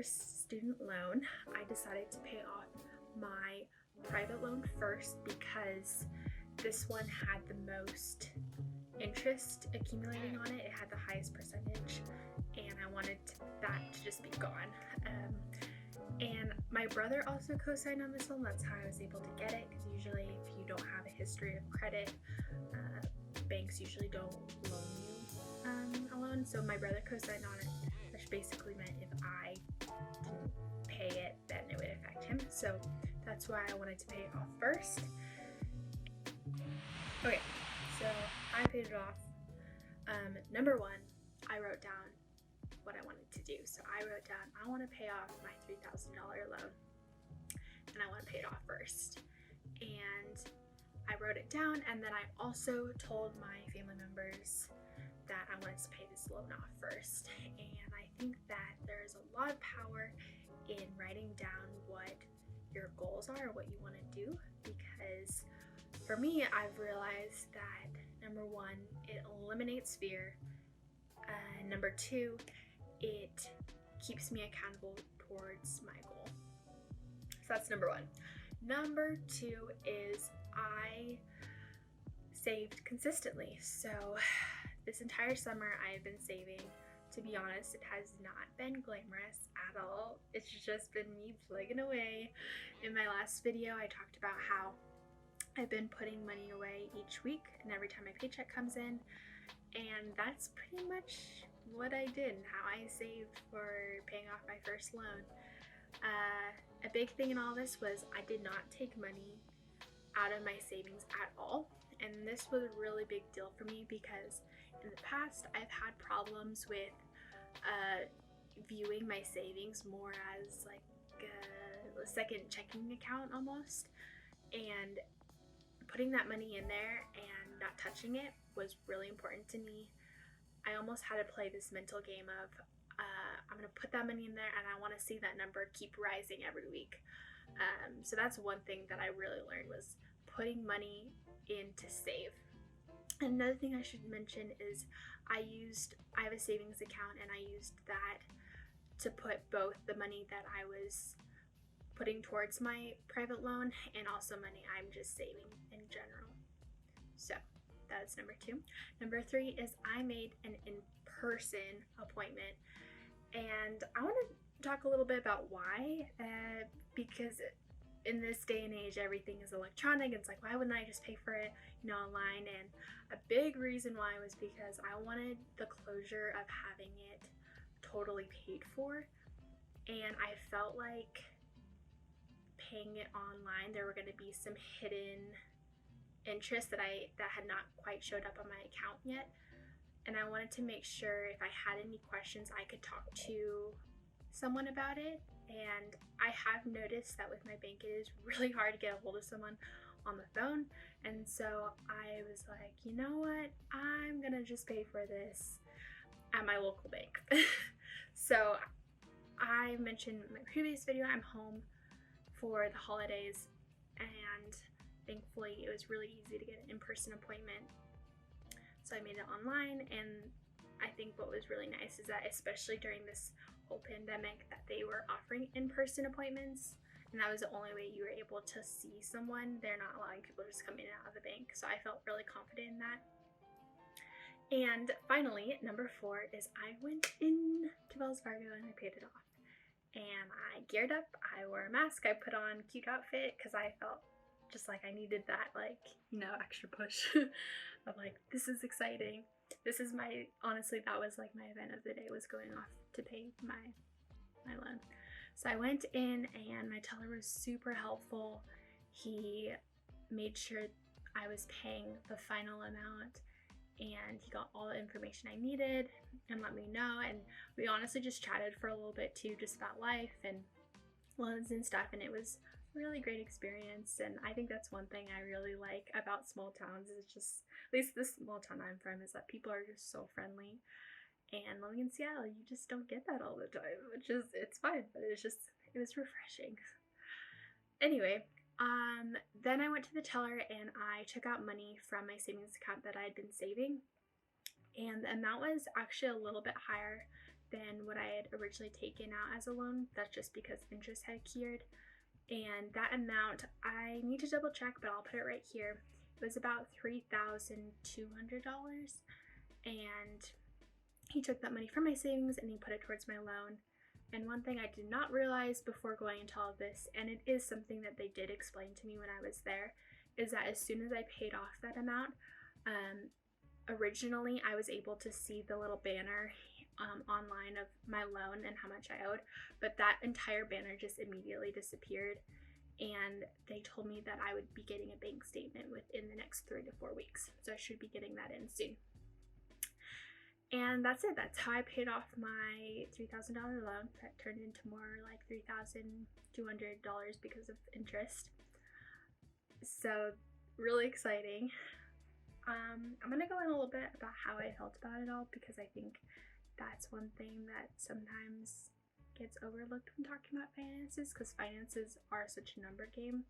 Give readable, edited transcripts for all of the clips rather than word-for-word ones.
first student loan, I decided to pay off my private loan first because this one had the most interest accumulating on it. It had the highest percentage, and I wanted that to just be gone. And my brother also co-signed on this one. That's how I was able to get it, because usually if you don't have a history of credit, banks usually don't loan you a loan. So my brother co-signed on it, which basically meant if I didn't pay it, then it would affect him. So that's why I wanted to pay it off first. Okay, so I paid it off. Number one, I wrote down what I wanted to do. So I wrote down, I want to pay off my $3,000 loan, and I want to pay it off first. And I wrote it down, and then I also told my family members that I wanted to pay this loan off first. And I think that there's a lot of power in writing down what your goals are, what you want to do, because for me, I've realized that number one, it eliminates fear. Number two, it keeps me accountable towards my goal. So that's number one. Number two is I saved consistently. So this entire summer I've been saving. To be honest, it has not been glamorous at all. It's just been me plugging away. In my last video, I talked about how I've been putting money away each week and every time my paycheck comes in. And that's pretty much what I did and how I saved for paying off my first loan. A big thing in all this was I did not take money out of my savings at all. And this was a really big deal for me because in the past I've had problems with viewing my savings more as like a second checking account almost. And putting that money in there and not touching it was really important to me. I almost had to play this mental game of I'm gonna put that money in there and I want to see that number keep rising every week. So that's one thing that I really learned, was putting money in to save. Another thing I should mention is I have a savings account, and I used that to put both the money that I was putting towards my private loan and also money I'm just saving in general. So that's number two. Number three is I made an in-person appointment, and I want to talk a little bit about why, because in this day and age everything is electronic. It's like, why wouldn't I just pay for it online? And a big reason why was because I wanted the closure of having it totally paid for, and I felt like paying it online there were going to be some hidden interest that had not quite showed up on my account yet, and I wanted to make sure if I had any questions I could talk to someone about it. And I have noticed that with my bank it is really hard to get a hold of someone on the phone, and so I was like, you know what, I'm gonna just pay for this at my local bank. So I mentioned in my previous video, I'm home for the holidays, and thankfully it was really easy to get an in-person appointment. So I made it online, and I think what was really nice is that especially during this whole pandemic that they were offering in-person appointments, and that was the only way you were able to see someone. They're not allowing people to just come in and out of the bank, so I felt really confident in that. And finally, number four is I went in to Wells Fargo and I paid it off. And I geared up, I wore a mask, I put on a cute outfit because I felt just like I needed that, like, you know, extra push of like, this is exciting. This is honestly, that was like my event of the day, was going off to pay my loan. So I went in and my teller was super helpful. He made sure I was paying the final amount, and he got all the information I needed and let me know. And we honestly just chatted for a little bit too, just about life and loans and stuff, and it was a really great experience. And I think that's one thing I really like about small towns, is just, at least this small town I'm from, is that people are just so friendly. And living in Seattle, you just don't get that all the time, which is, it's fine, but it was refreshing. Anyway, then I went to the teller and I took out money from my savings account that I had been saving, and the amount was actually a little bit higher than what I had originally taken out as a loan. That's just because interest had cured. And that amount, I need to double check, but I'll put it right here. It was about $3,200. And he took that money from my savings and he put it towards my loan. And one thing I did not realize before going into all of this, and it is something that they did explain to me when I was there, is that as soon as I paid off that amount, originally I was able to see the little banner online of my loan and how much I owed, but that entire banner just immediately disappeared. And they told me that I would be getting a bank statement within the next 3 to 4 weeks. So I should be getting that in soon. And that's it. That's how I paid off my $3,000 loan. That turned into more like $3,200 because of interest. So really exciting. I'm gonna go in a little bit about how I felt about it all, because I think that's one thing that sometimes gets overlooked when talking about finances, because finances are such a number game.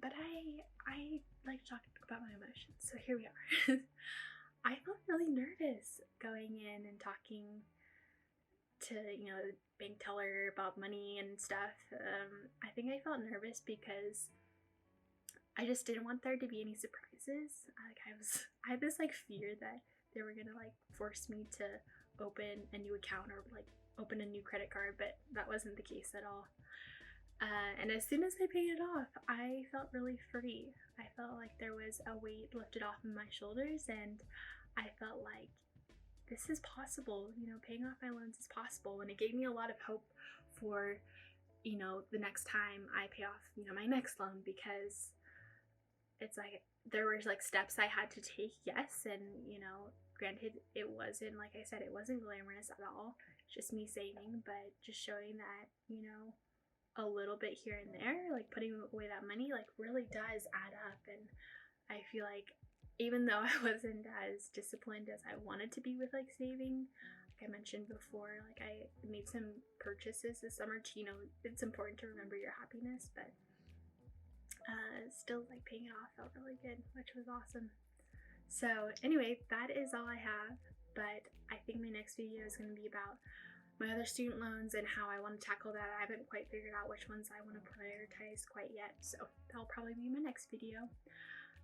But I like to talk about my emotions, so here we are. I felt really nervous going in and talking to, the bank teller about money and stuff. I think I felt nervous because I just didn't want there to be any surprises. I had this fear that they were gonna force me to open a new account or open a new credit card, but that wasn't the case at all. And as soon as I paid it off, I felt really free. I felt like there was a weight lifted off of my shoulders, and I felt like this is possible. Paying off my loans is possible, and it gave me a lot of hope for, the next time I pay off, my next loan, because it's there were steps I had to take, yes, and granted, it wasn't, like I said, it wasn't glamorous at all. Just me saving, but just showing that, a little bit here and there, putting away that money, really does add up. And I feel like even though I wasn't as disciplined as I wanted to be with saving, like I mentioned before, I made some purchases this summer to, it's important to remember your happiness, but still paying it off felt really good, which was awesome. So anyway, that is all I have, but I think my next video is going to be about my other student loans and how I want to tackle that. I haven't quite figured out which ones I want to prioritize quite yet, so that'll probably be my next video.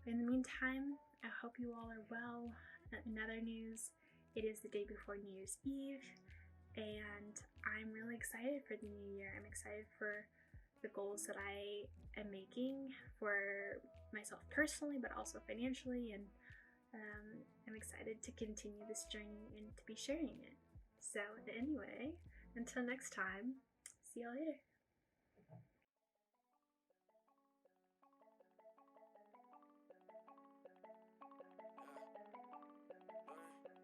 In the meantime, I hope you all are well. In other news, it is the day before New Year's Eve, and I'm really excited for the new year. I'm excited for the goals that I am making for myself personally, but also financially, and I'm excited to continue this journey and to be sharing it. So anyway, until next time, see y'all later.